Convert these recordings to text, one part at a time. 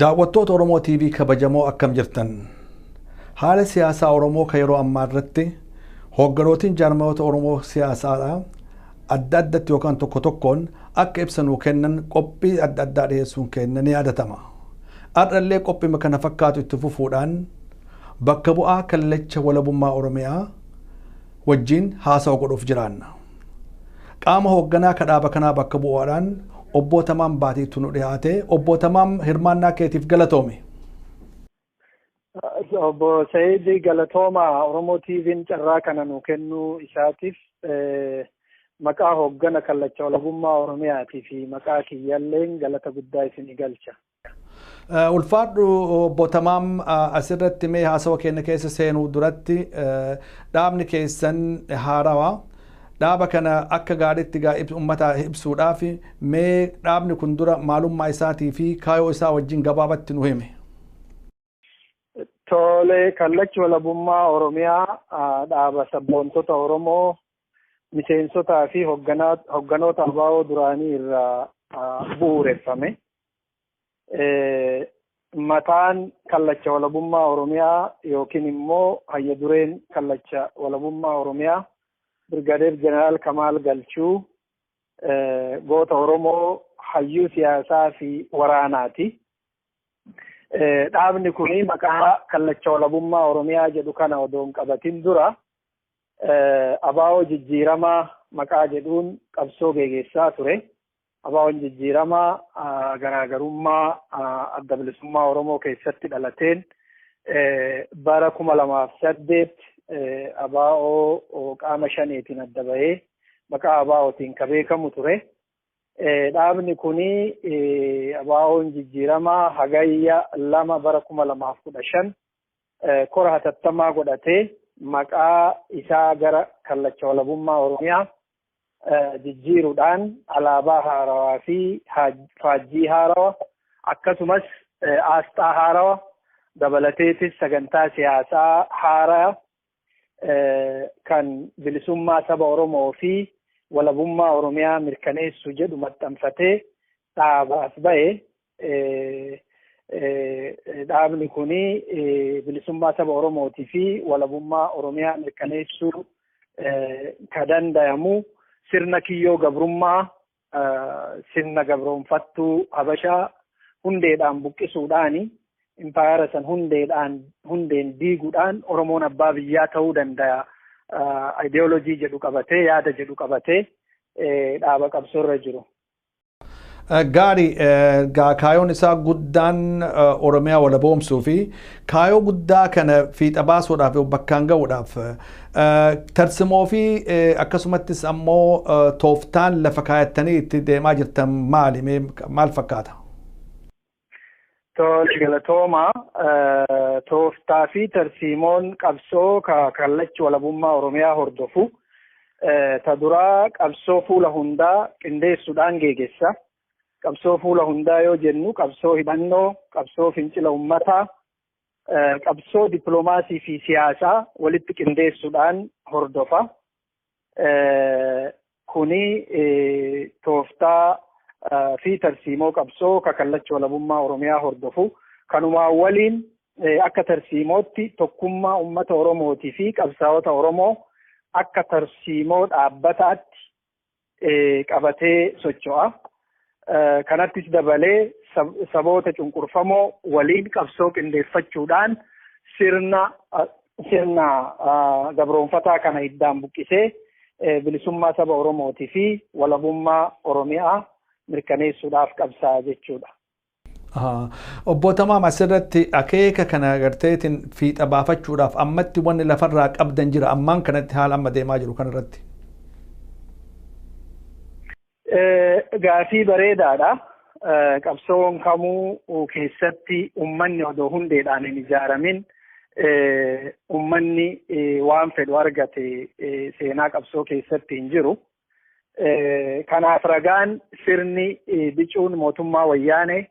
Daawwattoota Oromoo TV kabajamoo akkam jirtan. Haala siyaasaa Oromoo kan yeroo ammaa irratti hogganootiin jaarmayoota Oromoo siyaasaadhaa adda addatti yookaan tokko tokkoon akka ibsanuu kennan qophii adda addaa dhiyeessuun kennan ni yaadatama. Har'allee qophii kana fakkaatu itti fufuudhaan bakka bu'aa kallacha walabummaa Oromiyaa wajjin haasawa godhuuf jiraanna. Qaama hoogganaa kadhaaba kanaa bakka bu'uudhaan obbo Tamaam Baatiitu nu dhiyaate. Obbo Tamaam hirmaannaa keetiif galatoome. Obbo Said galatooma Oromoo TV'n carraa kana nu kennuu isaatiif maqaa hooggana kallacha walabummaa Oromiyaatii fi maqaa kiyyaalleen galata guddaa isinii galcha. Ulfaadhu obbo Tamaam asirratti mee haasawa keenya keessa seenuu duratti dhaabni keessan haarawaa dhaaba kana akka gaariitti uummata ibsuudhaaf mee dhaabni kun dura maalummaa isaatii fi kaayoo isaa wajjin gabaabatti nu hime. Tole, kallachi walabummaa Oromiyaa dhaaba sabboontota Oromoo miseensotaa fi hoogganoota ABO duraanii irraa bu'uureffame. Mataan kallacha walabummaa Oromiyaa yookiin immoo hayya dureen kallacha walabummaa Oromiyaa Brigadier General Kamal Galchuu goota Oromoo hayyuu siyaasaa fi waraanaati. Dhaabni kuni maqaa kallacha walabummaa Oromiyaa jedhu kana odoon qabatin dura ABO jijjiiramaa maqaa jedhuun qabsoo geggeessaa ture. ABO'n jijjiiramaa garaagarummaa adda bilisummaa Oromoo keessatti dhalateen bara 2008 ABO qaama shaneetiin adda bahee maqaa ABO'tiin ka beekamu ture. Dhaabni kuni ABO'n jijjiiramaa hagayya 2 bara 2015 kora hatattamaa godhatee maqaa isaa gara kallacha walabummaa Oromiyaa jijjiiruudhaan alaabaa haarawaa fi faajjii haarawaa akkasumas aasxaa haarawaa dabalateetis sagantaa siyaasaa haaraa kan bilisummaa saba Oromoo fi walabummaa Oromiyaa mirkaneessu jedhu maxxanfatee dhaabaaf ba'e. Dhaabni kuni bilisummaa saba Oromootii fi walabummaa Oromiyaa mirkaneessuu ka danda'amu sirna kiyyoo gabrummaa sirna gabroonfattuu Habashaa hundeedhaan buqqisuudhaani impaayara san hundeen diiguudhaan Oromoon abbaa biyyaa ta'uu danda'a. Ideoloojii jedhu qabatee yaada jedhu qabatee dhaaba qabsoorra jiru. Gaarii kaayoon isaa guddaan Oromiyaa walaboomsuu fi kaayoo guddaa kana fiixa baasuudhaaf bakkaan ga'uudhaaf tarsimoo fi akkasumattis ammoo tooftaan lafa kaayattanii itti deemaa jirtan maal fakkaata? Tole, galatooma tooftaa fi tarsiimoon qabsoo kallachi walabummaa Oromiyaa hordofu ta duraa qabsoo fuula hundaa qindeessuudhaan geggeessa. Qabsoo fuula hundaa yoo jennu qabsoo hidhannoo, qabsoo fincila uummataa, qabsoo dippiloomaasii fi siyaasaa walitti qindeessuudhaan hordofa. Kuni tooftaa fi tarsiimoo qabsoo kallachi walabummaa Oromiyaa hordofu. Kanumaan waliin akka tarsiimootti tokkummaa uummata Oromootii fi qabsaa'ota Oromoo akka tarsiimoo dhaabbataatti qabatee socho'a. Kanattis dabalee saboota cunqurfamoo waliin qabsoo qindeeffachuudhaan sirna gabroonfataa kana iddaan buqqisee bilisummaa saba Oromootii fi walabummaa Oromiyaa mirkaneessuudhaaf qabsaa'a jechuudha. Obbo Tamaam asirratti akeeka kana garteetiin fiixa baafachuudhaaf ammatti wanni lafarraa qabdan jira ammaan kanatti haala amma deemaa jiru kanarratti. Gaafii bareedaadha. Qabsoon kamuu keessatti uummanni odoo hundeedhaan hin ijaaramin uummanni waan fedhu argate seenaa qabsoo keessatti hin jiru. Kanaaf ragaan sirni bicuun mootummaa wayyaanee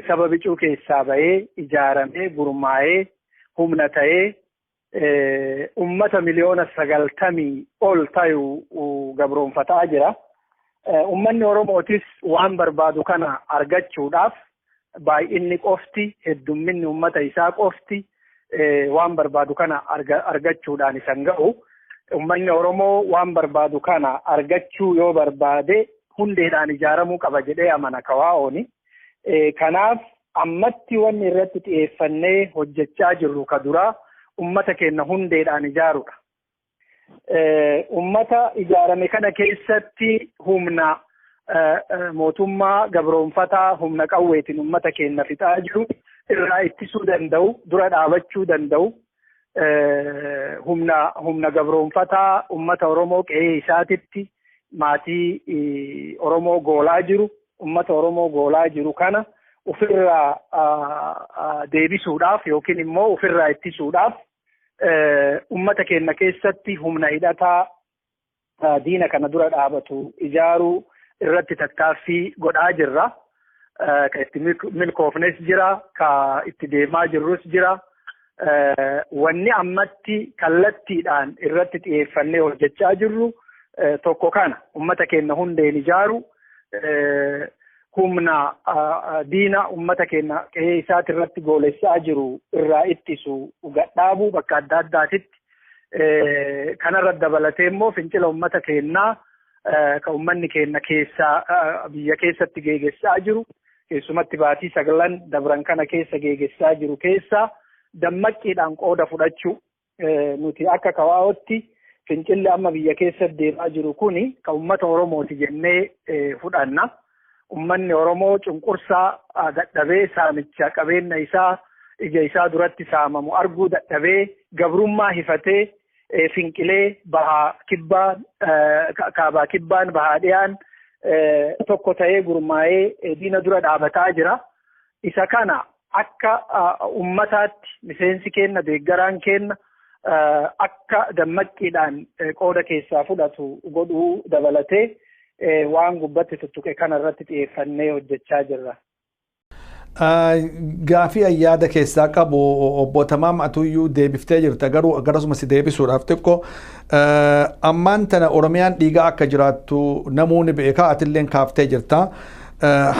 saba bicuu keessaa bahee ijaaramee gurmaa'ee humna ta'ee uummata miliyoona 90 ol ta'u gabroonfataa jira. Uummanni Oromootis waan barbaadu kana argachuudhaaf baay'inni qofti heddumminni ummata isaa qofti waan barbaadu kana argachuudhaan isan ga'u. Ummanni Oromoo waan barbaadu kana argachuu yoo barbaade hundeedhaan ijaaramuu qaba jedhee amana kawaa'ooni. Kanaaf ammatti wanni irratti xiyyeeffannee hojjechaa jirru ka duraa ummata keenya hundeedhaan ijaaruudha. Ummata ijaarame kana keessatti humna mootummaa gabroonfataa humna qawweetiin ummata keenya fixaa jiru irraa ittisuu danda'u, dura dhaabachuu danda'u. Humna gabroonfataa ummata Oromoo qe'ee isaatitti maatii Oromoo goolaa jiru, ummata Oromoo goolaa jiru kana ofirraa deebisuudhaaf yookiin immoo ofirraa ittisuudhaaf ummata keenya keessatti humna hidhataa diina kana dura dhaabatu ijaaruu irratti tattaaffii godhaa jirra. Ka itti milkoofnes jira, ka itti deemaa jirrus jira. Wanni ammatti kallattiidhaan irratti xiyyeeffannee hojjechaa jirru tokko kana ummata keenya hundeen ijaaru, humna diina ummata keenya qe'ee isaati irratti goolessaa jiru irraa ittisu gadhaabuu bakka adda addaatitti. Kanarra dabalatee immoo fincila ummata keenyaa ka ummanni keenya keessaa biyya keessatti geegessaa jiru, keessumatti baatii 9 dabran kana keessa geegessaa jiru keessaa dammaqqiidhaan qooda fudhachuu. Nuti akka kawaa'otti fincilli amma biyya keessatti deemaa jiru kuni ka ummata Oromooti jennee fudhanna. Ummanni Oromoo cunqursaa dadhabee saamicha qabeenya isaa ija isaa duratti saamamu arguu dadhabee gabrummaa hifatee finqilee bahaa kibbaan kaabaa kibbaan bahaa dhiyaan tokko ta'ee gurmaa'ee diina dura dhaabataa jira. Isa kana akka ummataatti miseensi keenya deeggaraan keenya akka dammaqqiidhaan qooda keessaa fudhatu godhuu dabalatee waan gubbatti tuttuqe kana irratti xiyyeeffannee hojjechaa jirra. Gaafii ayyaada keessaa qabu obbo Tamaam Atuyyuu deebiftee jirta, garuu akkasumas deebisuudhaaf xiqqoo ammaan tana Oromiyaan dhiigaa akka jiraattu namoonni beekaa atilleen kaaftee jirta.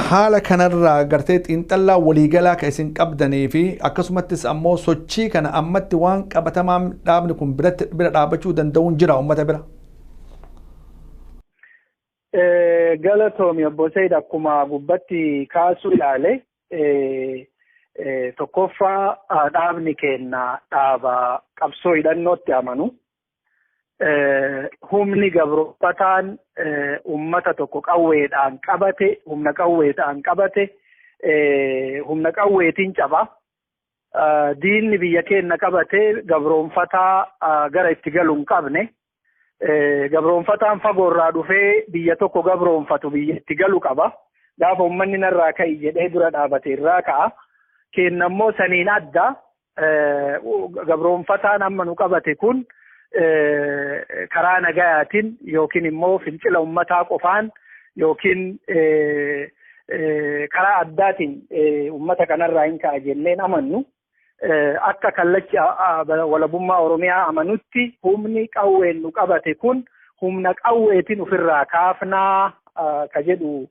Haala kanarraa gartee xiinxallaa waliigalaa kan isin qabdanii fi akkasumattis ammoo sochii kana ammatti waan qabatamaan dhaabni kun bira dhaabachuu danda'uun jira uummata bira. Galatoomi obbo Sayyid akkuma gubbatti kaasuu ilaale tokkoffaa dhaabni keenya dhaaba qabsoo hidhannootti amanu. Humni gabroonfataan ummata tokko qawweedhaan qabate, humna qawweedhaan qabate, humna qawweetiin caba. Diinni biyya keenya qabate gabroonfataa gara itti galu hin qabne. Gabroonfataan fagoorraa dhufee biyya tokko gabroonfatu biyya itti galu qaba. Gaafa ummanni narraa ka'i jedhee dura dhaabate irraa ka'a. Keenya immoo saniin adda gabroonfataan amma nu qabate kun karaa nagayaatiin yookiin immoo fincila ummataa qofaan yookiin karaa addaatiin ummata kanarraa hin ka'a jenneen amannu. Akka kallachi walabummaa Oromiyaa amanutti humni qawween nu qabate kun humna qawweetiin ofirraa kaafnaa ka jedhu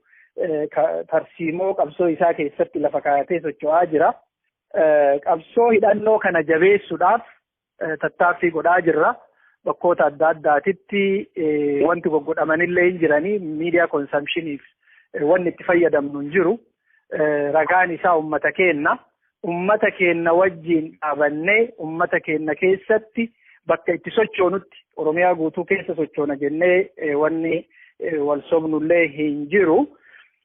tarsiimoo qabsoo isaa keessatti lafa kaayatee socho'aa jira. Qabsoo hidhannoo kana jabeessuudhaaf tattaaffii godhaa jirra. Bakkoota adda addaatitti wanti goggodhamanillee hin jiranii miidiyaa konsamshiniif wanni itti fayyadamnu hin jiru. Ragaan isaa ummata keenya. Ummata keenya wajjin dhaabannee ummata keenya keessatti bakka itti sochoonutti Oromiyaa guutuu keessa sochoona jennee wanni wal sobnullee hin jiru.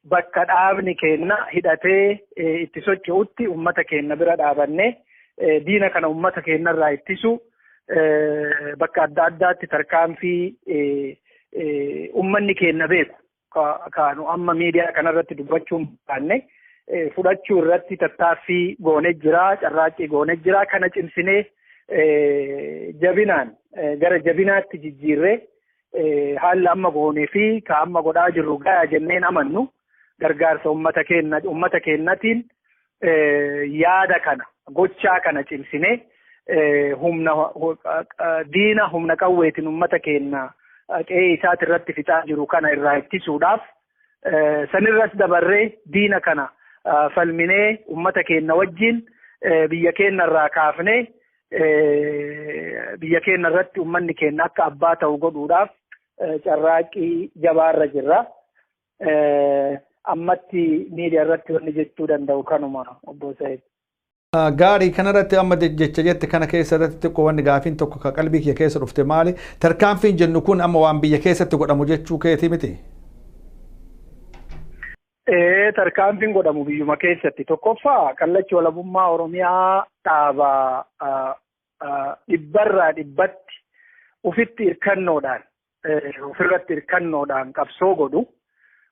Bakka dhaabni keenya hidhatee itti socho'utti ummata keenya bira dhaabannee diina kana ummata keenyarraa ittisu bakka adda addaatti tarkaanfii ummanni keenya beeku kaanu amma miidiyaa kanarratti dubbachuun baanne fudhachuu irratti tattaaffii goonee jira, carraaqqii goonee jira. Kana cimsinee jabinaan gara jabinaatti jijjiirree haala amma goonee fi ka amma godhaa jirru gahaa jenneen amannu gargaarsa ummata keenyatiin yaada kana gochaa kana cimsinee diina humna qawweetiin ummata keenya qe'ee isaati irratti fixaa jiru kana irraa ittisuudhaaf sanirras dabarree diina kana falminee ummata keenya wajjin biyya keenya irraa kaafnee biyya keenya irratti ummanni keenya akka abbaa ta'u godhuudhaaf carraaqqii jabaarra jirra. Ammatti miidiyaa irratti wanni jechuu danda'u kanuma obbo Said. Gaarii kanarratti amma jecha jette kana keessa irratti xiqqoo wanni gaafiin tokko ka qalbii kee keessa dhufte maali? Tarkaanfiin jennu kun amma waan biyya keessatti godhamu jechuu keetii miti? Tarkaanfiin godhamu biyyuma keessatti. Tokkoffaa kallachi walabummaa Oromiyaa dhaaba dhibbarraa dhibbatti ofirratti hirkannoodhaan qabsoo godhu.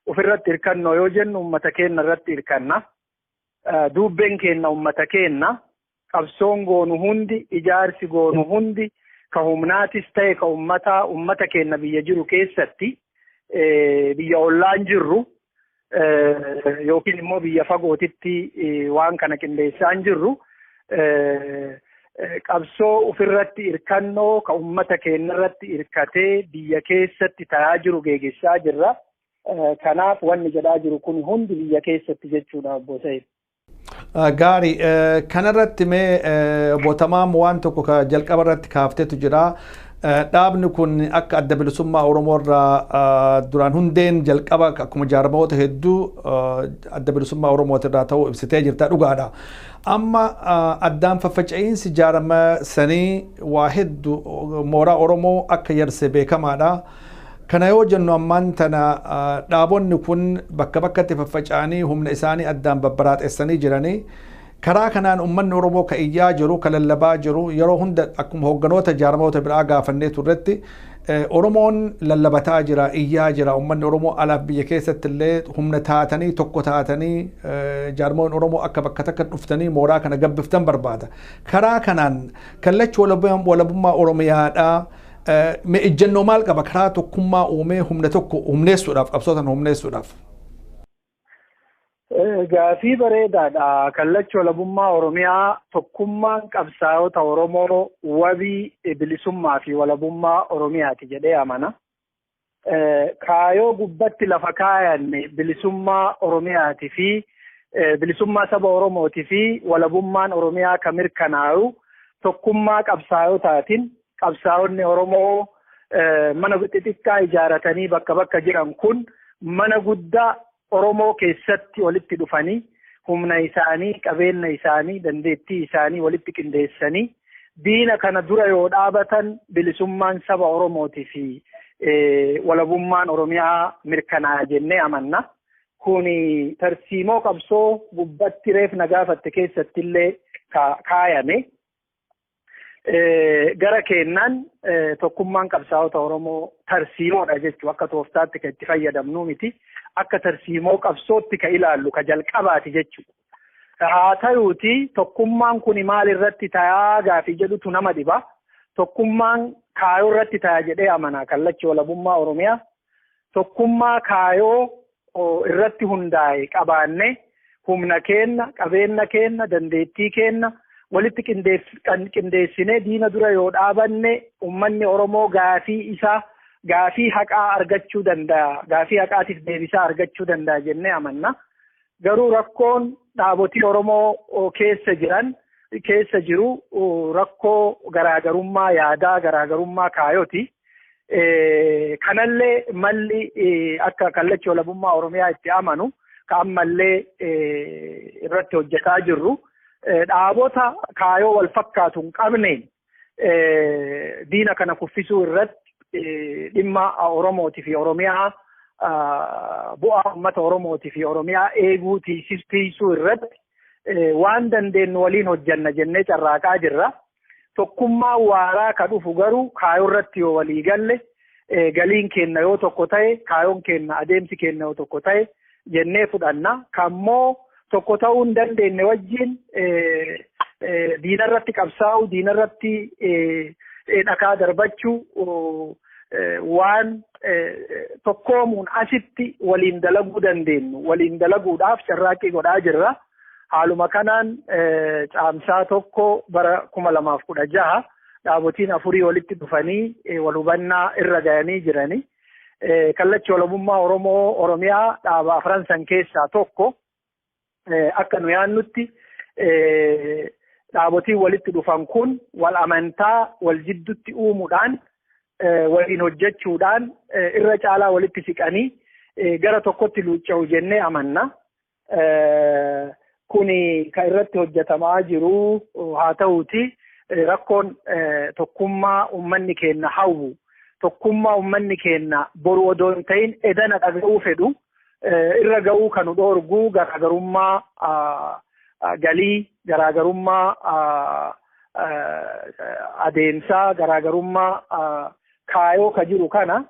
Ofirratti hirkannoo yoo jennu uummata keenya irratti hirkanna. Dubbeen keenya uummata keenya qabsoon goonu hundi ijaarsi goonu hundi ka humnaatis ta'e ka uummata keenya biyya jiru keessatti biyya ollaan jirru yookiin immoo biyya fagootitti waan kana qindeessaan jirru qabsoo ofirratti hirkannoo ka uummata keenya irratti hirkatee biyya keessatti ta'aa jiru geeggessaa jirra. Kanaaf wanni jedhaa jiru kun hundi biyya keessatti jechuudha obbo Said. Gaarii kanarratti mee bootamaan waan tokko ka jalqaba irratti kaaftetu jira. Dhaabni kun akka adda bilisummaa Oromoo irraa duraan hundeen jalqaba akkuma jaarmoota hedduu adda bilisummaa Oromoo irraa ta'uu ibsitee jirta dhugaadha. Amma addaan faffaca'iinsi jaarma sanii waa hedduu mooraa Oromoo akka yarse beekamaadha. Kana yoo jennu ammaan tana dhaabonni kun bakka bakkatti faffaca'anii humna isaanii addaan babbaraaxessanii jiranii karaa kanaan uummanni Oromoo ka iyyaa jiru ka lallabaa jiru yeroo hunda akkuma hoogganoota jaarmoota biraa gaafannee turretti Oromoon lallabataa jira iyyaa jira uummanni Oromoo alaaf biyya keessatti illee humna taatanii tokko taatanii jaarmoon Oromoo akka bakka takka dhuftanii mooraa kana gabbiftan barbaada. Karaa kanaan kallachi walabummaa Oromiyaadhaa me ejjennoo maal qaba karaa tokkummaa uumee humna tokko humneessuudhaaf qabsootan humneessuudhaaf? Gaafii bareedaadha. Kallachi walabummaa Oromiyaa tokkummaan qabsaa'ota Oromoo wabii bilisummaa fi walabummaa Oromiyaati jedhee amana. Kaayoo gubbatti lafa kaayanne bilisummaa Oromiyaati fi bilisummaa saba Oromooti fi walabummaan Oromiyaa kan mirkanaa'u tokkummaa qabsaa'otaatiin qabsaa'onni Oromoo mana xixiqqaa ijaaratanii bakka bakka jiran kun mana guddaa Oromoo keessatti walitti dhufanii humna isaanii qabeenya isaanii dandeettii isaanii walitti qindeessanii diina kana dura yoo dhaabatan bilisummaan saba Oromootii fi walabummaan Oromiyaa mirkanaa'a jennee amanna. Kuni tarsiimoo qabsoo gubbatti reef nagaafatte keessatti illee kaayame. Gara keennan tokkummaan qabsaa'ota Oromoo tarsiimoodha jechuun akka tooftaatti kan itti fayyadamnu miti. Akka tarsiimoo qabsootti ka ilaallu ka jalqabaati jechuudha. Haa ta'uuti tokkummaan kun maal irratti taa'aa gaafii jedhutu nama dhiba. Tokkummaan kaayoo irratti ta'a jedhee amana kallachi walabummaa Oromiyaa. Tokkummaa kaayoo irratti hundaa'e qabaanne humna keenna, qabeenya keenna, dandeettii keenna walitti qindeessinee diina dura yoo dhaabanne uummanni Oromoo gaafii haqaa argachuu danda'a. Gaafii haqaatiif deebisaa argachuu danda'a jennee amanna. Garuu rakkoon dhaabotii Oromoo keessa jiru rakkoo garaagarummaa yaadaa, garaagarummaa kaayooti. Kanallee malli akka kallachi walabummaa Oromiyaa itti amanu ka ammallee irratti hojjetaa jirru dhaabota kaayoo wal fakkaatu hin qabneen diina kana kuffisuu irratti dhimma Oromootii fi Oromiyaa bu'aa uummata Oromootii fi Oromiyaa eeguu tiisisuu irratti waan dandeenyu waliin hojjanna jennee carraaqaa jirra. Tokkummaa waaraa ka dhufu garuu kaayoo irratti yoo walii galle galiin keenya yoo tokko ta'e kaayoon keenya adeemsi keenya yoo tokko ta'e jennee fudhanna. Kammoo tokko ta'uu hin dandeenye wajjin diina irratti qabsaa'u, diina irratti dhakaa darbachuu waan tokkoomuun asitti waliin dalaguu dandeenyu. Waliin dalaguudhaaf carraaqqii godhaa jirra. Haaluma kanaan caamsaa tokko bara 2016 dhaabotiin afurii walitti dhufanii wal hubannaa irra ga'anii jiranii. Kallachi walabummaa Oromiyaa dhaaba afran san keessaa tokko akka nu yaannutti dhaabotiin walitti dhufan kun wal amantaa wal jidduutti uumuudhaan waliin hojjechuudhaan irra caalaa walitti siqanii gara tokkotti luucca'u jennee amanna. Kuni kan irratti hojjetamaa jiru haa ta'uuti rakkoon tokkummaa uummanni keenya hawwu tokkummaa uummanni keenya boru odoo hin ta'in edana dhaga'uu fedhu irra ga'uu kan dhoorgu garaagarummaa galii garaagarummaa adeemsaa garaagarummaa kaayoo ka jiru kana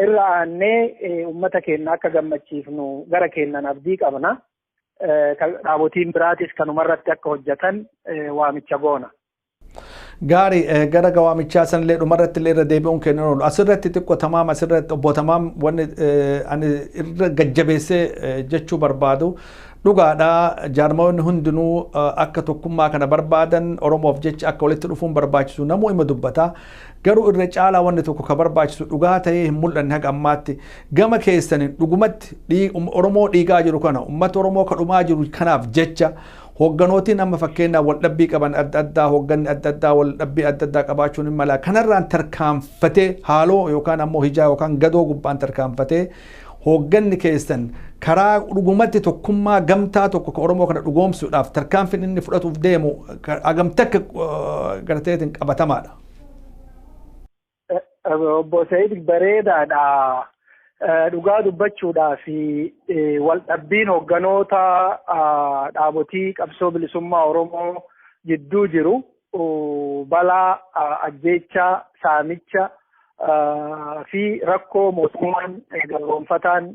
irra aannee uummata keenya akka gammachiifnu gara keenyan abdii qabna. Dhaabotiin biraatis kanumarratti akka hojjetan waamicha goona. Gaarii gara waamichaa sanillee dhumarratti illee irra deebi'uun kennan oolu asirratti xiqqoo tamaam asirratti obbo Tamaam wanni ani irra gajjabeessee jechuu barbaadu dhugaadhaa jaarmoonni hundinuu akka tokkummaa kana barbaadan Oromoof jecha akka walitti dhufuun barbaachisu namuu ima dubbataa garuu irra caalaa wanni tokko ka barbaachisu dhugaa ta'ee hin mul'anne haga ammaatti gama keessaniin dhugumatti Oromoo dhiigaa jiru kana uummata Oromoo ka dhumaa jiru kanaaf jecha hogganootiin amma fakkeenyaaf wal dhabbii qaban adda addaa hogganni adda addaa wal dhabbii adda addaa qabaachuun hin mala kanarraan tarkaanfatee haaloo yookaan ammoo hijaa yookaan gadoo gubbaan tarkaanfatee hogganni keessan karaa dhugumatti tokkummaa gamtaa tokko ka Oromoo kana dhugoomsuudhaaf tarkaanfiin inni fudhatuuf deemu agamta akka garteetiin qabatamaadha. Obbo Said bareedaadha. Dhugaa dubbachuudhaaf wal dhabbiin hogganoota dhaabotii qabsoo bilisummaa Oromoo jidduu jiru balaa ajjeechaa saamicha fi rakkoo mootummaan gabroonfataan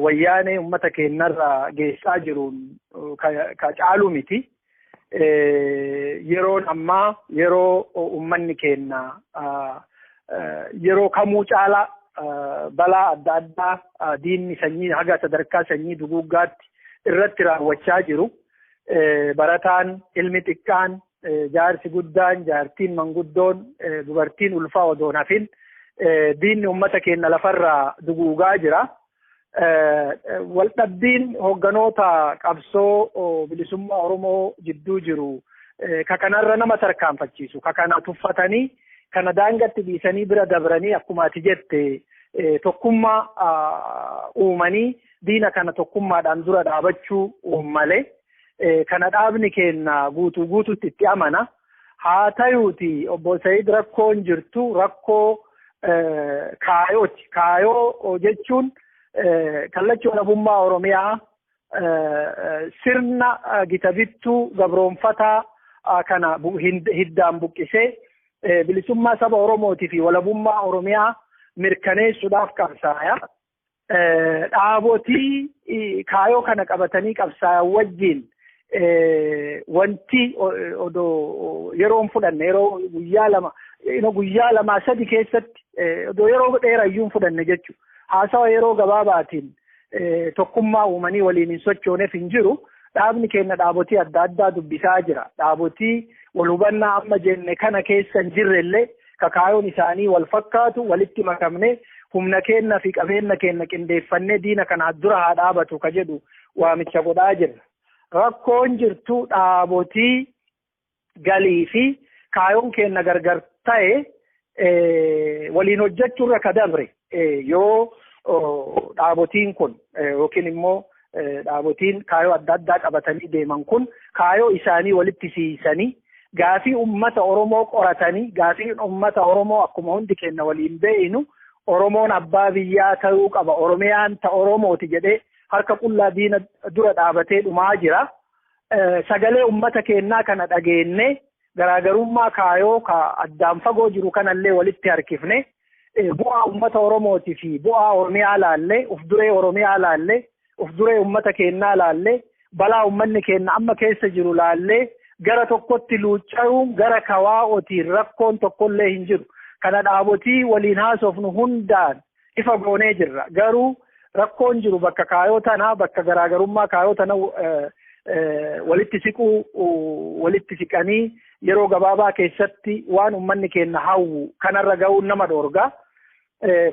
wayyaanee uummata keenyarra geessaa jiruun ka caalu miti. Yeroon ammaa yeroo uummanni keenya yeroo kamuu caalaa balaa adda addaa diinni sanyii haga sadarkaa sanyii duguuggaatti irratti raawwachaa jiru. Barataan ilmi xiqqaan jaarsi guddaan jaartiin manguddoon dubartiin ulfaa odoon hafin diinni uummata keenya lafarraa duguugaa jira. Waldhabbiin hogganoota qabsoo bilisummaa Oromoo jidduu jiru ka kanarra nama tarkaanfachiisu ka kana tuffatanii kana daangatti dhiisanii bira dabranii akkuma ati jette tokkummaa uumanii diina kana tokkummaadhaan dura dhaabachuu malee kana dhaabni keenya guutuutti itti amana. Haa ta'uuti obbo Said rakkoon jirtu rakkoo kaayooti. Kaayoo jechuun kallachi walabummaa Oromiyaa sirna gita bittuu gabroonfataa kana hiddaan buqqisee bilisummaa saba Oromootii fi walabummaa Oromiyaa mirkaneessuudhaaf qabsaa'aa. Dhaabotii kaayoo kana qabatanii qabsaa'an wajjin wanti odoo yeroon fudhanne yeroo guyyaa lama sadi keessatti odoo yeroo dheerayyuu fudhanne jechuudha. Haasawa yeroo gabaabaatiin tokkummaa uumanii waliin hin sochooneef hin jiru. Dhaabni keenya dhaabotii adda addaa dubbisaa jira. Dhaabotii wal hubannaa amma jenne kana keessa hin jirrellee kakaayoon isaanii wal fakkaatu walitti makamne humna keenya fi qabeenya keenya qindeeffannee diina kana dura haa dhaabatu ka jedhu waamicha godhaa jirra. Rakkoon jirtu dhaabotii galii fi kaayoon keenya gargar ta'e waliin hojjechuurra ka dabre yoo dhaabotiin kun yookiin immoo dhaabotiin kaayoo adda addaa qabatanii deeman kun kaayoo isaanii walitti siisanii gaafii ummata Oromoo qoratanii gaafii ummata Oromoo akkuma hundi keenya waliin beeynu Oromoon abbaa biyyaa ta'uu qaba Oromiyaan ta Oromooti jedhee harka qullaa diina dura dhaabatee dhumaa jira. Sagalee ummata keenyaa kana dhageenne garaagarummaa kaayoo ka addaan fagoo jiru kanallee walitti harkifne bu'aa ummata Oromootii fi bu'aa Oromiyaa laallee uf duree Oromiyaa laallee uf duree ummata keenyaa laallee balaa ummanni keenya amma keessa jiru laallee gara tokkotti luucca'uun gara kawaa'ootiin rakkoon tokkollee hin jiru. Kana dhaabotii waliin haasofnu hundaan ifa goonee jirra. Garuu rakkoon jiru bakka kaayoo tanaa bakka garaagarummaa kaayoo tana walitti siqanii yeroo gabaabaa keessatti waan ummanni keenya hawwu kanarra ga'uun nama dhoorga.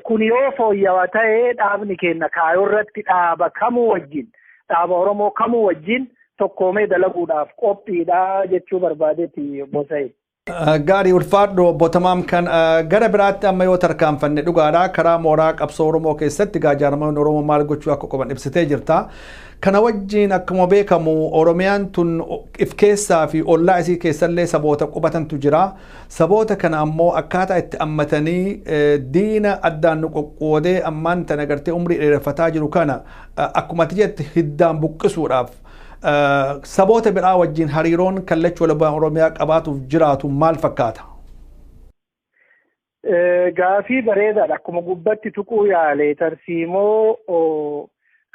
Kun yoo fooyyawaa ta'ee dhaabni keenya kaayoo irratti dhaaba kamuu wajjin dhaaba Oromoo kamuu wajjin tokkoomee dalaguudhaaf qophiidha jechuu barbaadeeti Obbo Said. Gaarii ulfaadhu Obbo Tamaam kan gara biraatti amma yoo tarkaanfanne dhugaadha karaa mooraa qabsoo Oromoo keessatti jaarmaan Oromoo maal gochuu akka qaban ibsitee jirta. Kana wajjin akkuma beekamu Oromiyaan tun if keessaa fi ollaa isii keessallee saboota qubatantu jira. Saboota kana ammoo akkaataa itti ammatanii diina addaan nu qoqqoodee ammaan tana gartee umrii dheereffataa jiru kana akkuma jetti hiddaan buqqisuudhaaf saboota biraa wajjin hariiroon kallacha walabaa Oromiyaa qabaatuuf jiraatu maal fakkaata? Gaafii bareedaadha. Akkuma gubbatti tuquu yaale tarsiimoo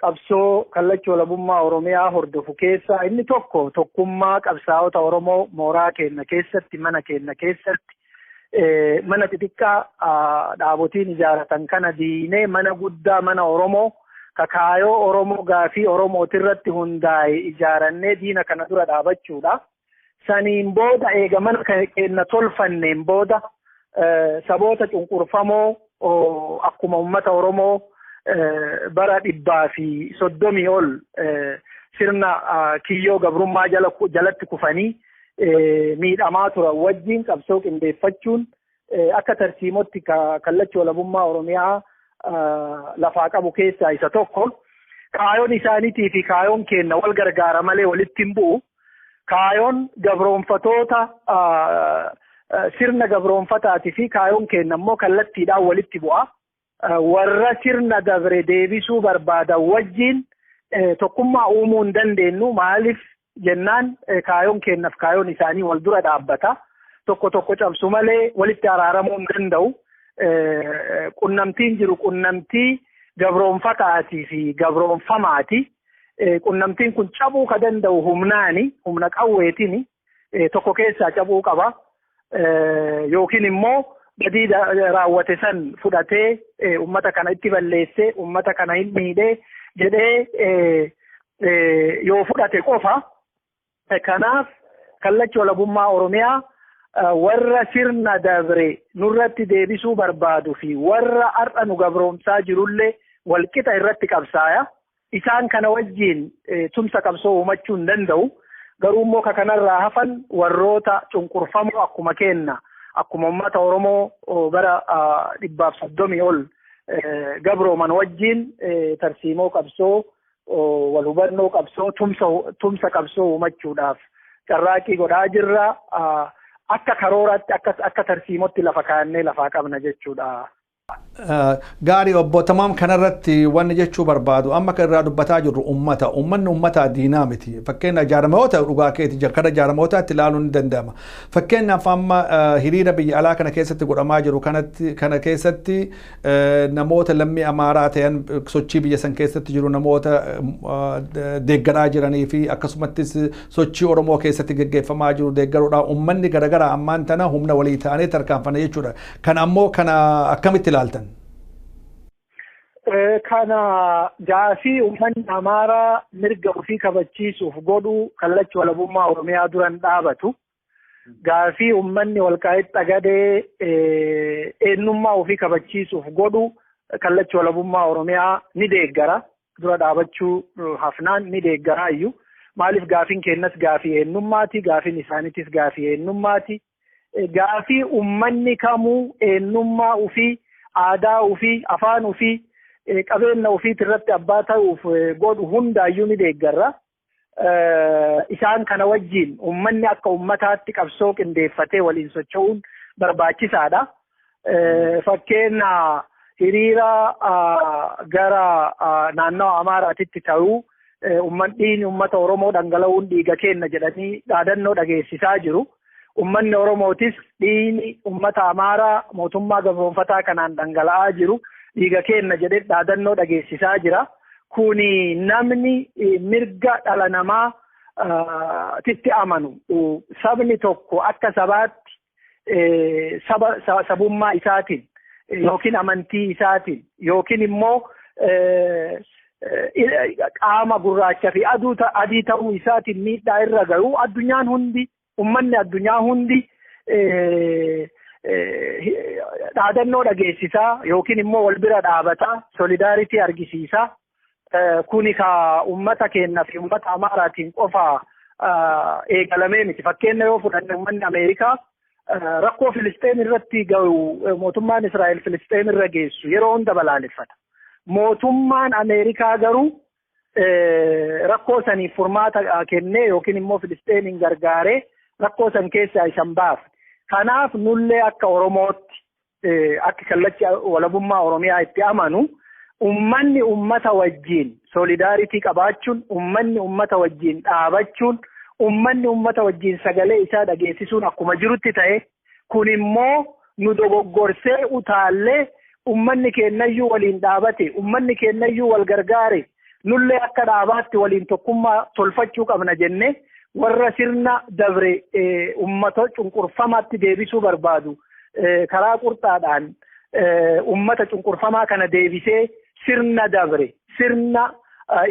qabsoo kallacha walabummaa Oromiyaa hordofu keessaa inni tokkummaa qabsaa'ota Oromoo mooraa keenya keessatti mana keenya keessatti mana xixiqqaa dhaabotiin ijaaratan kana diinee mana guddaa mana Oromoo kakaayoo Oromoo gaafii Oromootirratti hundaa'e ijaarannee diina kana dura dhaabachuudha. Saniin booda eega mana keenya tolfanneen booda saboota cunqurfamoo akkuma uummata Oromoo bara 130 ol sirna kiyyoo gabrummaa jalatti kufanii miidhamaa turan wajjin qabsoo qindeeffachuun akka tarsiimotti kallacha walabummaa Oromiyaa lafaa qabu keessaa isa tokko. Kaayoon isaaniitii fi kaayoon keenya wal gargaara malee walitti hin bu'u. Kaayoon gabroonfatoota sirna gabroonfataatii fi kaayoon keenya immoo kallattiidhaan walitti bu'a. Warra sirna dabre deebisuu barbaadan wajjin tokkummaa uumuu hin dandeenyu. Maaliif jennaan kaayoon keenyaaf kaayoon isaanii wal dura dhaabbata. Tokko cabsu malee walitti araaramuu hin danda'u. Qunnamtiin jiru qunnamtii gabroonfataatii fi gabroonfamaati. Qunnamtiin kun cabuu ka danda'u humna qawweetiin tokko keessaa cabuu qaba. Yookiin immoo badii raawwate san fudhatee ummata kana itti balleessee ummata kana hin miidhee jedhee yoo fudhate qofa. Kanaaf kallacha walabummaa Oromiyaa warra sirna dabre nurratti deebisuu barbaadu fi warra har'a nu gabroomsaa jirullee walqixa irratti qabsaaya. Isaan kana wajjin tumsa qabsoo uumachuu hin danda'u. Garuu immoo kanarraa hafan warroota cunqurfamoo akkuma kenna akkuma uummata Oromoo bara 130 ol gabrooman wajjin tarsiimoo qabsoo wal hubannoo qabsoo tumsa qabsoo uumachuudhaaf carraaqii godhaa jirra. Akka karooratti akka tarsiimotti lafa kaannee lafaa qabna jechuudha. Gaarii Obbo Tamaam kanarratti wanni jechuu barbaadu amma kan irraa dubbataa jirru uummanni uummataa diinaa miti. Fakkeenyaaf jaarmayoota dhugaa keeti kana jaarmayootaatti ilaaluun ni danda'ama. Fakkeenyaaf amma hiriira biyya alaa kana keessatti godhamaa jiru kana keessatti namoota lammii Amaaraa ta'an sochii biyya san keessatti jiru namoota deeggaraa jiranii fi akkasumattis sochii Oromoo keessatti gaggeeffamaa jiru deeggaruudhaan uummanni garaagaraa ammaan tana humna walii ta'anii tarkaanfana jechuudha. Kan ammoo kana akkamitti ilaaltan? Kana gaafii uummanni Amaaraa mirga ofii kabachiisuuf godhu kallacha walabummaa Oromiyaa duran dhaabatu. Gaafii uummanni Walqaayitti Xagadee eenyummaa ofii kabachiisuuf godhu kallacha walabummaa Oromiyaa ni deeggara. Dura dhaabachuu hafnaan ni deeggara iyyuu. Maaliif gaafiin keenyas gaafii eenyummaati, gaafiin isaaniitis gaafii eenyummaati. Gaafii uummanni kamuu eenyummaa ofii, aadaa ofii, afaan ofii, qabeenya ofiit irratti abbaa ta'uuf godhu hundaayyuu ni deeggarra. Isaan kana wajjin uummanni akka uummataatti qabsoo qindeeffatee waliin socho'uun barbaachisaadha. Fakkeenya hiriira gara naannawa Amaaraatitti ta'uu uummanni uummata Oromoo dhangala'uun dhiiga kenna jedhanii dhaadannoo dhageessisaa jiru. Uummanni Oromootis dhiigni uummata Amaaraa mootummaa gabroonfataa kanaan dhangala'aa jiru. Dhiiga kenna jedhee dhaadannoo dhageessisaa jira. Kuni namni mirga dhala namaa titti amanu sabni tokko akka sabaatti sabummaa isaatiin yookiin amantii isaatiin yookiin immoo qaama gurraacha fi adii ta'uu isaatiin miidhaa irra gahu addunyaan hundi ummanni addunyaa hundi dhaadannoo dhageessisaa yookiin immoo wal bira dhaabataa solidaaritii argisiisaa kuni ka ummata keenna fi ummata Amaaraatiin qofa eegalamee miti. Fakkeenya yoo fudhanne uummanni Ameerikaa rakkoo Filisxeen irratti ga'u mootummaan Israa'el Filisxeen irra geessu yeroo hunda balaaleffata. Mootummaan Ameerikaa garuu rakkoo saniif furmaata kennee yookiin immoo Filisxeeniin gargaaree rakkoo san keessaa isan baafne. Kanaaf nullee akka Oromootti akka kallacha walabummaa Oromiyaa itti amanu ummanni ummata wajjin solidaaritii qabaachuun, ummanni ummata wajjin dhaabachuun, ummanni ummata wajjin sagalee isaa dhageessisuun akkuma jirutti ta'e kun immoo nu dogoggorsee utaallee ummanni keennayyuu waliin dhaabate, ummanni keennayyuu wal gargaare nullee akka dhaabaatti waliin tokkummaa tolfachuu qabna jenne warra sirna dabre ummata cunqurfamaatti deebisuu barbaadu karaa qurxaadhaan ummata cunqurfamaa kana deebisee sirna dabre sirna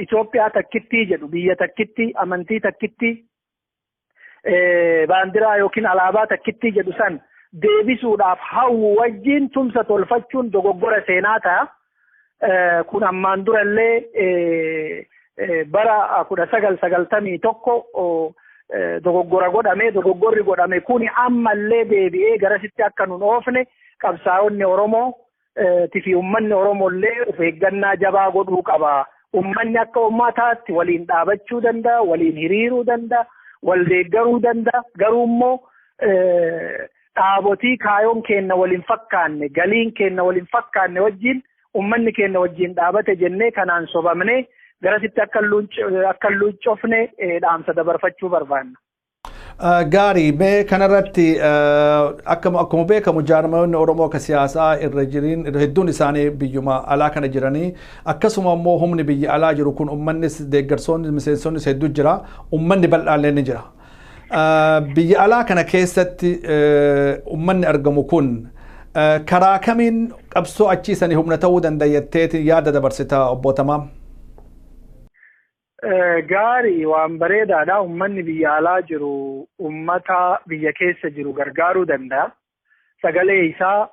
Itoophiyaa takkittii jedhu biyya takkittii amantii takkittii baandiraa yookiin alaabaa takkittii jedhu san deebisuudhaaf hawwu wajjin tumsa tolfachuun dogoggora seenaa ta'a. Kun ammaan durallee bara 1991 dogoggorri godhame kuni ammallee deebi'ee garasitti akka nun oofne qabsaa'onni Oromoo tifi ummanni Oromollee of eeggannaa jabaa godhuu qaba. Ummanni akka ummataatti waliin dhaabachuu danda'a, waliin hiriiruu danda'a, wal deeggaruu danda'a. Garuu immoo dhaabotii kaayoon keenna waliin fakkaanne, galiin keenna waliin fakkaanne wajjin ummanni keenna wajjin dhaabate jennee kanaan sobamnee garasitti akka luuccofne dhaamsa dabarfachuu barbaanna. Gaarii mee kanarratti akkuma beekamu jaarmayoonni Oromoo ka siyaasaa irra jirin hedduun isaanii biyyuma alaa kana jiranii akkasuma immoo humni biyya alaa jiru kun ummannis deeggarsoonni miseensonnis hedduu jira ummanni bal'aallee ni jira. Biyya alaa kana keessatti ummanni argamu kun karaa kamiin qabsoo achiisanii humna ta'uu danda'etteeti yaada dabarsita obbo Tamaam? Gaarii waan bareedaadha. Ummanni biyya alaa jiru ummata biyya keessa jiru gargaaruu danda'a. Sagalee isaa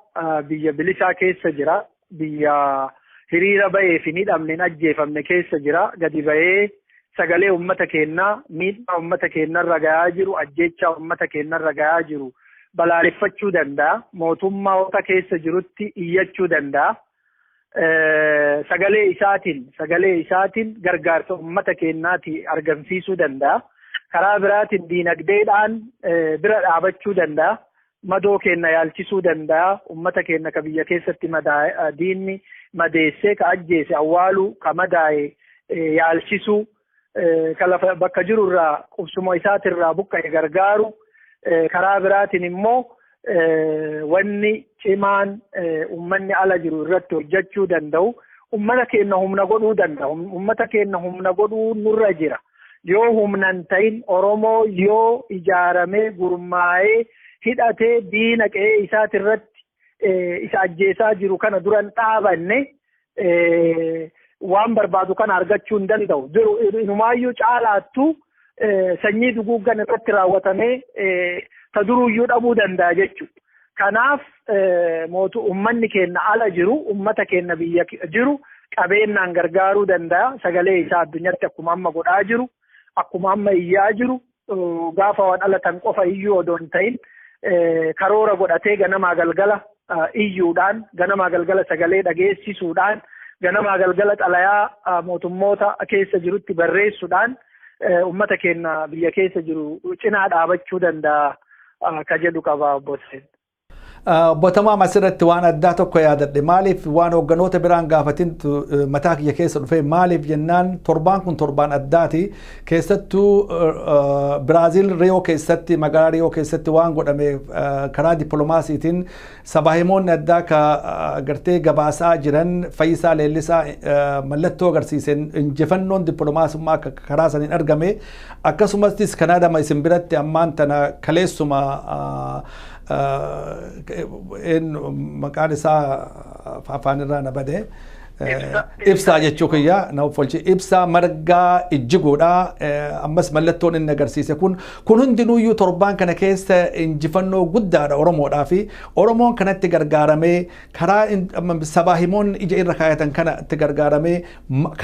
biyya bilisaa keessa jira. Biyya hiriira bahee fi miidhamneen ajjeefamne keessa jira. Gadi bahee sagalee ummata keenyaa, miidhaa ummata keenyarra gahaa jiru, ajjeechaa ummata keenyarra gahaa jiru balaaleffachuu danda'a. Mootummaa keessa jirutti iyyachuu danda'a. Sagalee isaatiin gargaarsa ummata keenyaati argamsiisuu danda'a. Karaa biraatiin diinagdeedhaan bira dhaabachuu danda'a. Madoo keenya yaalchisuu danda'a. Ummata keenya ka biyya keessatti diinni madeessee ka ajjeese awwaaluu ka madaa'e yaalchisuu ka lafa bakka jirurraa qubsuma isaatirraa buqqa'e gargaaru. Karaa biraatiin immoo wanni cimaan ummanni ala jiru irratti hojjechuu danda'u ummata keenya humna godhuu danda'a. Ummata keenya humna godhuu nurra jira. Yoo humnan ta'in Oromoo yoo ijaaramee gurmaa'ee hidhatee diina qe'ee isaatirratti isa ajjeesaa jiru kana duran dhaabanne waan barbaadu kana argachuu hin danda'u. Inumaayyuu caalaattuu sanyii duguuggan irratti raawwatamee ta duruyyuu dhabuu danda'a jechuudha. Kanaaf ummanni keenya ala jiru, ummata keenya biyya jiru qabeenyaan gargaaruu danda'a. Sagalee isaa addunyatti akkuma amma godhaa jiru, akkuma amma iyyaa jiru, gaafa waan alatan qofa iyyuu odoo hin ta'in karoora godhatee ganamaa galgala iyyuudhaan, ganamaa galgala sagalee dhageessisuudhaan, ganamaa galgala xalayaa mootummoota keessa jirutti barreessuudhaan ummata keenya biyya keessa jiru cinaa dhaabachuu danda'a. Ka jedhu qaba obbo Hussein. Obbo Tamaam asirratti waan addaa tokko yaadadhe maaliif waan hoogganoota biraan gaafatin mataa kiyya keessa dhufe maaliif jennaan torbaan kun torbaan addaati keessattuu Biraazil Riyoo keessatti magaalaa Riyoo keessatti waan godhame karaa dippiloomaasiitiin sabaahimoonni addaa ka gartee gabaasaa jiran Fayyisaa Leellisaa mallattoo agarsiisen injifannoon dippiloomaasummaa karaa saniin argame akkasumas Kanaadama isin biratti ammaan tana kaleessuma maqaan isaa afaan irraa na bade ibsaa jechuu kiyya na folchi ibsaa margaa ijjiguudha ammas mallattoon inni agarsiise kun hundinuuyyuu torbaan kana keessa injifannoo guddaadha Oromoodhaa fi Oromoon kanatti gargaaramee karaa sabaa himoon ija irra kaayatan kanatti gargaaramee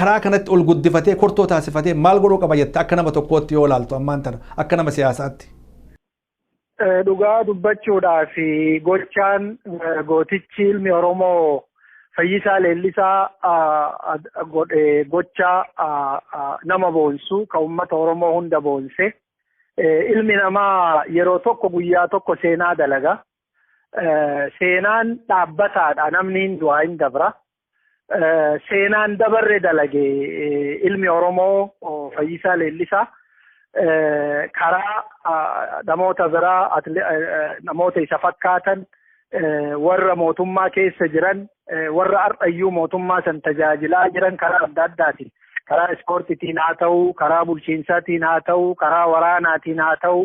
karaa kanatti ol guddifatee kortoo taasifatee maal godhuu qaba jetta akka nama tokkootti yoo ilaaltu ammaan tana akka nama siyaasaatti. Dhugaa dubbachuudhaa fi gochaan gootichi ilmi Oromoo Fayyisaa Leellisaa gochaa nama boonsu ka uummata Oromoo hunda boonse ilmi namaa yeroo tokko guyyaa tokko seenaa dalaga seenaan dhaabbataadha namni hin du'aa hin dabra seenaan dabarre dalage ilmi Oromoo Fayyisaa Leellisaa karaa namoota biraa namoota isa fakkaatan warra mootummaa keessa jiran warra ardhayyuu mootummaa san tajaajilaa jiran karaa adda addaatiin karaa ispoortiitiin haa ta'u karaa bulchiinsaatiin haa ta'u karaa waraanaatiin haa ta'u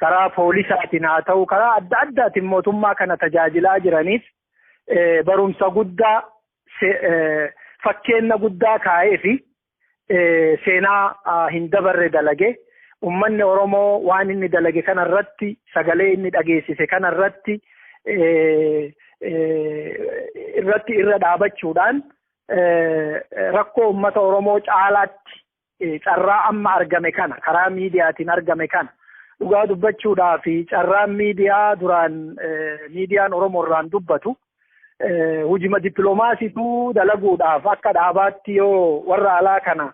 karaa poolisaatiin haa ta'u karaa adda addaatiin mootummaa kana tajaajilaa jiraniif barumsa guddaa fakkeenya guddaa kaa'ee fi seenaa hin dabarre dalage ummanni Oromoo waan inni dalage kanarratti sagalee inni dhageessise kanarratti irra dhaabachuudhaan rakkoo ummata Oromoo caalaatti carraa amma argame kana karaa miidiyaatiin argame kana dhugaa dubbachuudhaa fi carraan miidiyaa duraan miidiyaan Oromoo irraan dubbatu hujima dippiloomaasiitu dalaguudhaaf akka dhaabaatti yoo warra alaa kana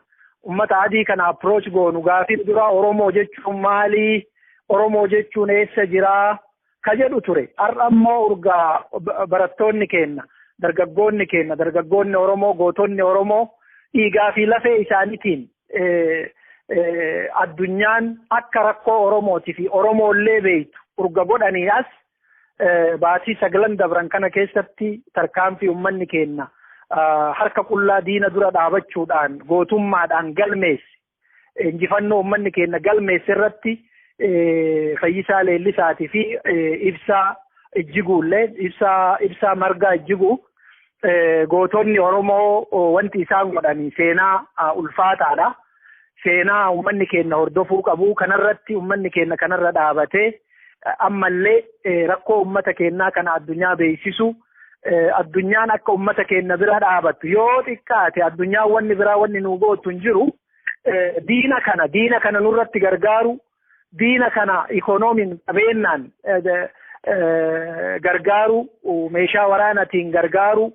ummata adii kana approach goonu gaafii dura Oromoo jechuun maali Oromoo jechuun eessa jiraa ka jedhu ture har'a ammoo urgaa barattoonni keenya dargaggoonni Oromoo gootonni Oromoo dhiigaa fi lafee isaaniitiin addunyaan akka rakkoo Oromooti fi Oromoollee beektu urga godhanii as baatii 9 dabran kana keessatti tarkaanfii ummanni keenya harka qullaa diina dura dhaabachuudhaan gootummaadhaan galmeesse injifannoo ummanni keenya galmeesse irratti Fayyisaa Leellisaatii fi ibsaa ijjiguullee ibsaa margaa ijjiguu gootonni Oromoo wanti isaan godhanii seenaa ulfaataadha. Seenaa ummanni keenya hordofuu qabu kanarratti ummanni keenya kanarra dhaabatee ammallee rakkoo ummata keenyaa kana addunyaa beeksisu addunyaan akka ummata keenya bira dhaabattu yoo xiqqaate addunyaan wanni biraa wanni nu gootu hin jiru diina kana nurratti gargaaru diina kana ikoonomiin qabeenyaan gargaaru meeshaa waraanaatiin gargaaru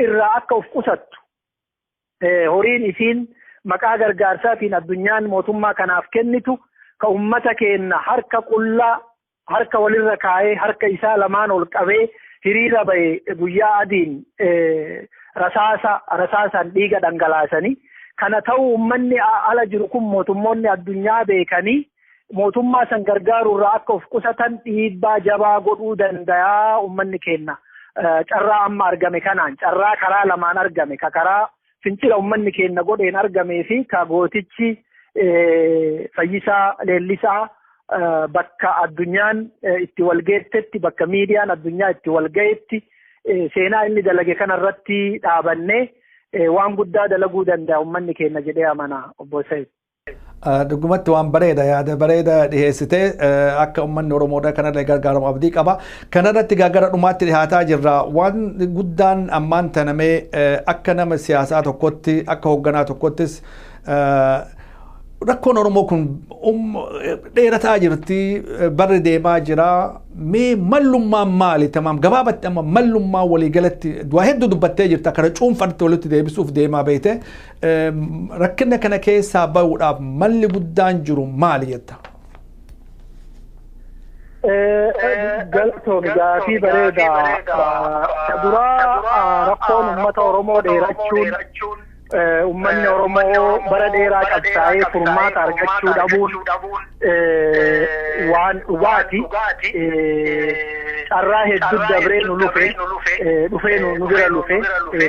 irraa akka of qusattu horiin isiin maqaa gargaarsaatiin addunyaan mootummaa kanaaf kennitu ka ummata keenya harka qullaa harka walirra kaa'ee harka isaa lamaan ol qabee hiriira ba'e guyyaa adiin rasaasaan dhiiga dhangalaasanii kana ta'uu ummanni ala jiru kun mootummoonni addunyaa beekanii mootummaa san gargaaruurraa akka of qusatan dhiibbaa jabaa godhuu danda'a ummanni keenya carraa amma argame kanaan carraa karaa lamaan argame ka karaa fincila ummanni keenya godheen argamee fi ka gootichi Fayyisaa Leellisaa bakka addunyaan itti walgeettetti bakka miidiyaan addunyaa itti walgayetti seenaa inni dalage kanarratti dhaabannee waan guddaa dalaguu danda'a ummanni keenya jedhee amana obbo Said. Dhugumatti waan bareeda yaada bareeda dhiheessitee akka ummanni Oromoodhaa kanarra gargaaramu abdii qaba. Kanarratti gara dhumaatti dhihaataa jirra. Waan guddaan ammaan tanamee akka nama siyaasaa tokkotti akka hoogganaa tokkottis rakkoon Oromoo kun dheerataa jirti barri deemaa jira. Mee mallummaan maali tamaam gabaabatti amma mallummaan waliigalatti waa hedduu dubbattee jirta kana cuunfatti walitti deebisuuf deemaa beekte rakkina kana keessaa bahuudhaaf malli guddaan jiru maali jetta? Galatoon gaafii bareedaa duraa rakkoon uummata Oromoo dheerachuun ummanni Oromoo bara dheeraa qabsaa'ee furmaata argachuu dhabuun waan dhugaati carraa hedduu dabree nu dhufee nu bira lufe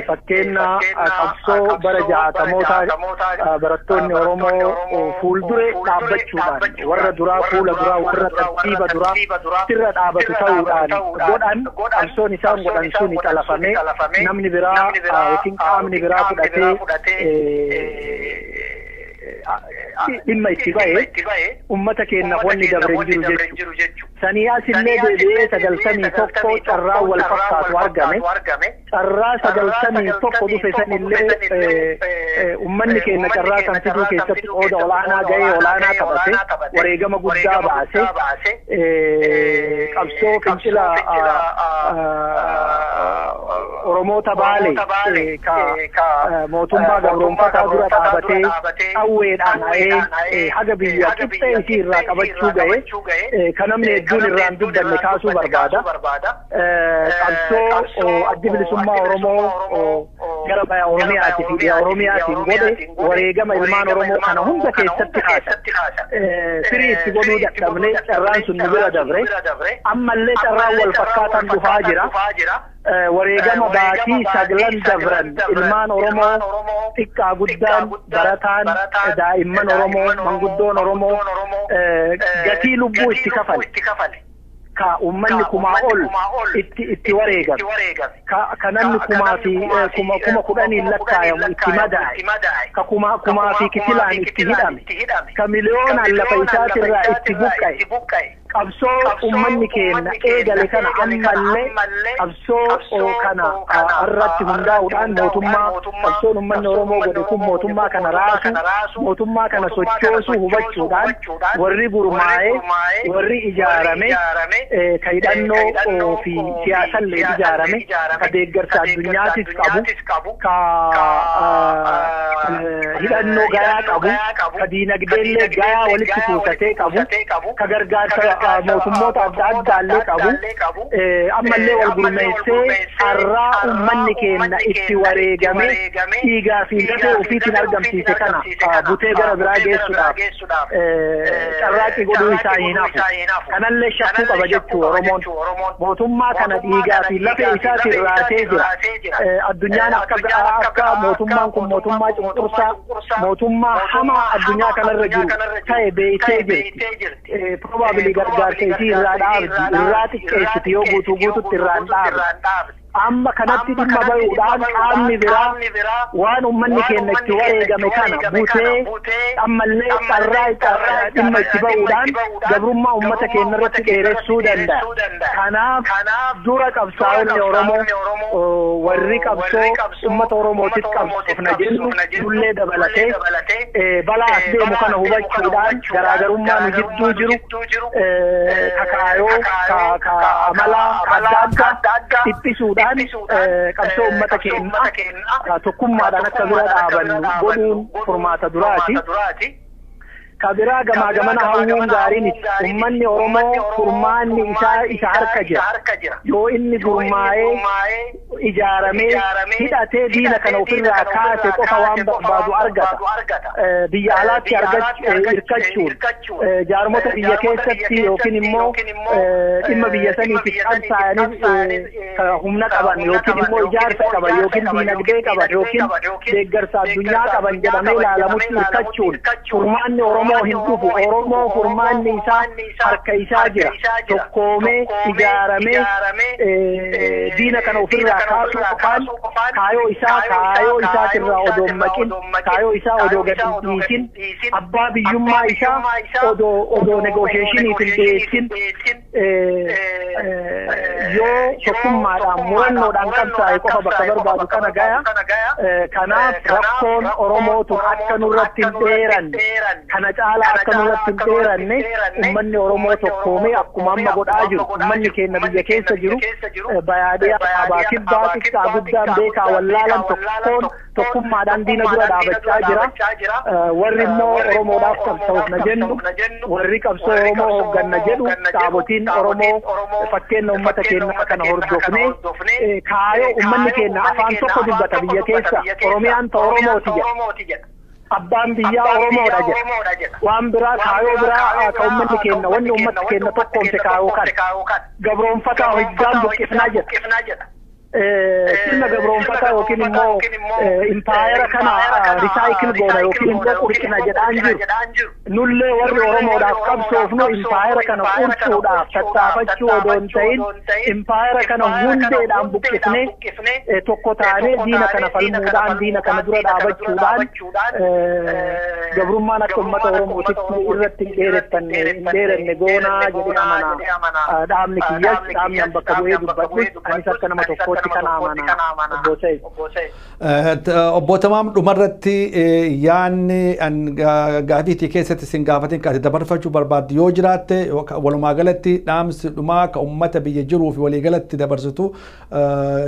fakkeenya qabsoo bara jaatamoota barattoonni Oromoo fuuldure dhaabbachuudhaan warra duraa fuula duraa warra tartiiba duraa sirra dhaabatu ta'uudhaan godhan qabsoon isaan godhan suni qalafamee namni biraa yookiin qaamni biraa fudhatee dhimma itti ba'ee ummata keenya wanni dabre jiru jechuudha. Sanii asillee deebi'ee 91 carraa wal fakkaatu argame. Carraa 91 dhufe sanillee ummanni keenya carraa san fiduu keessatti qooda olaanaa ga'ee olaanaa taphate wareegama guddaa baase qabsoo fincila Oromoota Baalee ka mootummaa gabroonfataa dura dhaabatee qawweedhaan haga biyya qixxee isii irraa qabachuu ga'e kan namni hedduun irraan dubbanne kaasuu barbaada. Qabsoo addi bilisummaa Oromoo gara baya Oromiyaatii fi Oromiyaatiin godhe wareegama ilmaan Oromoo kana hunda keessatti haasa. Firii itti godhuu dadhabne carraan sun nu bira dabre ammallee carraan wal fakkaatan dhufaa jira. Wareegama baatii 9 dabran ilmaan Oromoo xiqqaa guddaan barataan daa'imman Oromoo manguddoon Oromoo gatii lubbuu itti kafale ka ummanni kumaa ol itti wareegame ka namni kumaa fi kuma 10 lakkaayamu itti madaa'e ka kumaa fi kitilaan itti hidhame ka miliyoonaan lafa isaatirraa itti buqqa'e qabsoo ummanni keenya eegale kana ammallee qabsoo kana irratti hundaa'uudhaan qabsoon ummanni Oromoo godhe kun mootummaa kana raasu mootummaa kana sochoosuu hubachuudhaan warri gurmaa'ee warri ijaarame ka hidhannoo fi siyaasallee ijaarame ka deeggarsa addunyaatis qabu ka hidhannoo gayaa qabu ka diinagdeellee gayaa walitti kuusatee qabu ka gargaarsa mootummoota adda addaallee qabu ammallee wal gurmeessee carraa ummanni keenya itti wareegame dhiigaa fi lafee ofiitiin argamsiise kana butee gara biraa geessuudhaaf carraaqii godhuu isaa hin hafu kanallee shakkuu qaba jechuu Oromoon mootummaa kana dhiigaa fi lafee isaatiin raasee jira addunyaan akka mootummaan kun mootummaa cunqursaa mootummaa hamaa addunyaa kanarra jiru ta'e beektee jirti probably gargaarsa isii irraa dhaabdi irraa xiqqeessiti yoo guutuutti irraan dhaabdi amma kanatti dhimma bayuudhaan qaamni biraa waan ummanni keenya itti wareegame kana butee ammallee carraa dhimma itti bayuudhaan gabrummaa ummata keenya irratti dheeressuu danda'a. Kanaaf dura qabsaa'onni Oromoo warri qabsoo ummata Oromootiif qabsoofna jennu dullee dabalatee balaa as deemu kana hubachuudhaan garaagarummaa nu jidduu jiru kakaayoo ka amalaa adda addaa dhiphisuudhaan qabsoo ummata keenya tokkummaadhaan akka bira dhaabannu godhuun furmaata duraati. Kabiraa gamaa gamana hawwuun gaariin ummanni Oromoo furmaanni isa harka jira yoo inni gurmaa'ee ijaaramee hidhatee diina kana ofirraa kaase qofa waan barbaadu argata biyya alaatti hirkachuun jaarmota biyya keessatti yookiin immoo dhimma biyya saniitiif qabsaa'aniif humna qaban yookiin immoo ijaarsa qaban yookiin diinagdee qaban yookiin deeggarsa addunyaa qaban jedhamee ilaalamutti hirkachuun furmaanni Oromoo hin dhufu Oromoo furmaanni isaa harka isaa jira tokkoomee ijaaramee diina kana ofirraa kaasuu qofaan kaayoo isaatirraa odoo maqin kaayoo isaa odoo gadi dhiisin abbaa biyyummaa isaa odoo negoosheeshiniif hin dhiyeessin yoo tokkummaadhaan murannoodhaan qabsaa'e qofa bakka barbaadu kana gaya kanaaf rakkoon Oromootun akka nurratti hin dheeranne kana caalaa akka nurratti hin dheeranne ummanni Oromoo tokkoomee akkuma amma godhaa jiru ummanni keenya biyya keessa jiru bayaadee abaa kibbaa xiqqaa guddaan beekaa wallaalan tokkummaadhaan diina dura dhaabachaa jira warri immoo Oromoodhaaf qabsoofna jennu warri qabsoo Oromoo hoogganna jedhu dhaabotiin Oromoo fakkeenya ummata keenya kana hordofne kaayoo ummanni keenya afaan tokko dubbata biyya keessa Oromiyaan ta'u Oromooti jedha abbaan biyyaa Oromoodha jedha. Waan biraa kaayoo biraa ka uummanni keenya wanni uummata keenya tokkoomse kaayoo kan gabroonfataa hojjaan buqqifnaa jedha. Sirna gabroonfataa yookiin immoo impaayera kana risaayikil goona yookiin immoo qurxina jedhaan jiru. Nullee warri Oromoodhaaf qabsoofnu impaayera kana qurxuudhaaf tattaafachuu odoo hin ta'in impaayera kana hundeedhaan buqqifnee tokko taanee diina kana falmuudhaan diina kana dura dhaabachuudhaan gabrummaan akka uummata Oromootitti irratti hin dheeranne goonaa jedhee amanaa. Dhaabni kiyyas dhaabni bakka bu'ee dubbadhus anis akka nama tokkootti obbo Tamaam dhumarratti yaanni gaafiitii keessatti sin gaafatin kaati dabarfachuu barbaaddu yoo jiraatte walumaa galatti dhaamsi dhumaa ka ummata biyya jiruu fi walii galatti dabarsitu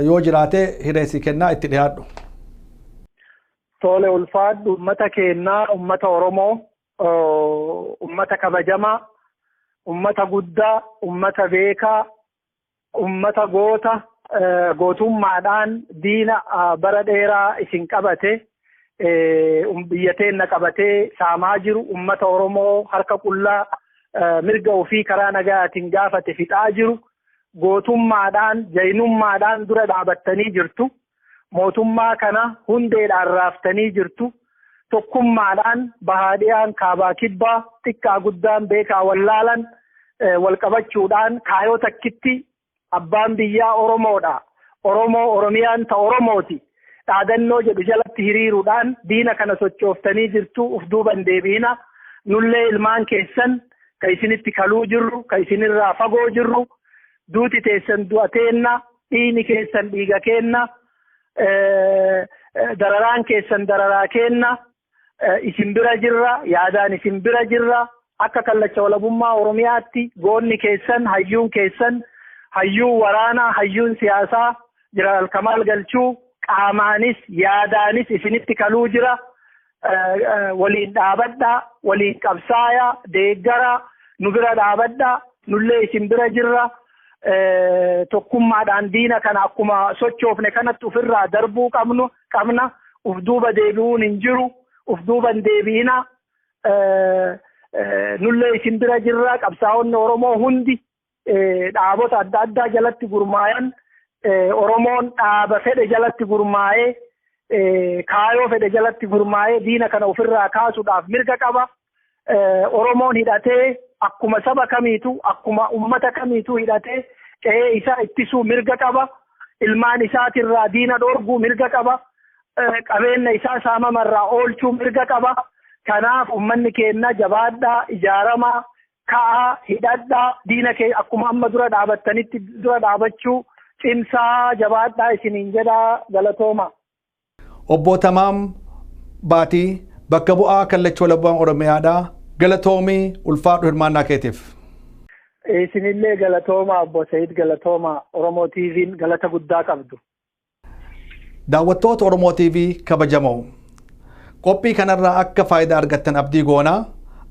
yoo jiraate hireessi kennaa itti dhiyaadhu. Tole ulfaadhu ummata kennaa ummata Oromoo ummata kabajamaa ummata guddaa ummata beekaa ummata goota gootummaadhaan diina bara dheeraa isin qabate biyyateen qabatee saamaa jiru ummata Oromoo harka qullaa mirga ofii karaa nagaatiin gaafate fixaa jiru gootummaadhaan jaynummaadhaan dura dhaabattanii jirtu mootummaa kana hundeedhaan raaftanii jirtu tokkummaadhaan bahaadhiyaan kaabaa kibbaa xiqqaa guddaan beekaa wallaalan wal qabachuudhaan kaayoo takkitti abbaan biyyaa Oromoodha. Oromiyaan ta Oromooti. Dhaadannoo jedhu jalatti hiriiruudhaan diina kana sochooftanii jirtu uf duuban deebiina. Nullee ilmaan keessan ka isinitti kaluu jirru, ka isinirraa fagoo jirru, duuti teessan du'ateenna, dhiini keessan dhiiga keenna, dararaan keessan dararaa keenna, isin bira jirra, yaadaan isin bira jirra. Akka kallacha walabummaa Oromiyaatti goonni keessan, hayyuun keessan, hayyuu waraanaa hayyuun siyaasaa Jeneraal Kamaal Galchuu qaamaanis yaadaanis isinitti kaluu jira. Waliin dhaabadhaa waliin qabsaayaa deeggaraa nu bira dhaabadhaa nullee isin bira jirra. Tokkummaadhaan diina kana akkuma sochoofne kanatti ofirraa darbuu qabna uf duuba deebi'uun hin jiru uf duuba hin deebi'ina. Nullee isin bira jirra qabsaa'onni Oromoo hundi dhaabota adda addaa jalatti gurmaayan Oromoon dhaaba fedhe jalatti gurmaa'ee kaayoo fedhe jalatti gurmaa'ee diina kana ofirraa kaasuudhaaf mirga qaba. Oromoon hidhatee akkuma saba kamiitu akkuma ummata kamiitu hidhatee qe'ee isaa ittisuu mirga qaba. Ilmaan isaatirraa diina dhorguu mirga qaba. Qabeenya isaa saamamarraa oolchuu mirga qaba. Kanaaf ummanni keenya jabaadhaa ijaaramaa ka'aa hidhadhaa diina kee akkuma amma dura dhaabattanitti dura dhaabachuu cimsaa jabaadhaa isiniin jedhaa galatooma. Obbo Tamaam Baatii bakka bu'aa kallacha walabummaa Oromiyaadhaa galatoomii ulfaadhu hirmaannaa keetiif. Isinillee galatooma obbo Said galatooma Oromoo TV'n galata guddaa qabdu. Daawwattoota Oromoo TV kabajamoo qophii kanarraa akka faayidaa argattan abdii goonaa.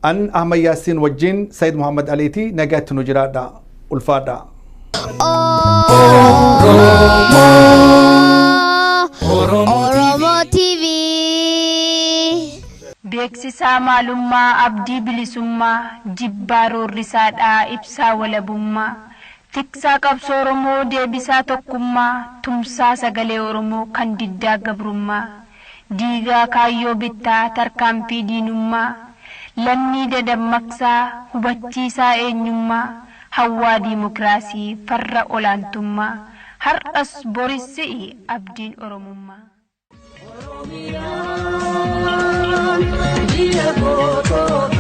An Ahmad Yaasin wajjin Said Muhammad Aliiti nagaatti nu jiraadha ulfaadha. Oromoo TV. Beeksisaa maalummaa abdii bilisummaa jibbaa roorrisaadhaa ibsaa walabummaa tiksaa qabsoo Oromoo deebisaa tokkummaa tumsaa sagalee Oromoo kan diddaa gabrummaa diigaa kaayyoo bittaa tarkaanfii diinummaa lammii dadammaqsaa hubachiisaa eenyummaa hawwaa diimokiraasii farra olaantummaa har'as borissi abdiin Oromummaa. Oromiyaan biyya gootota.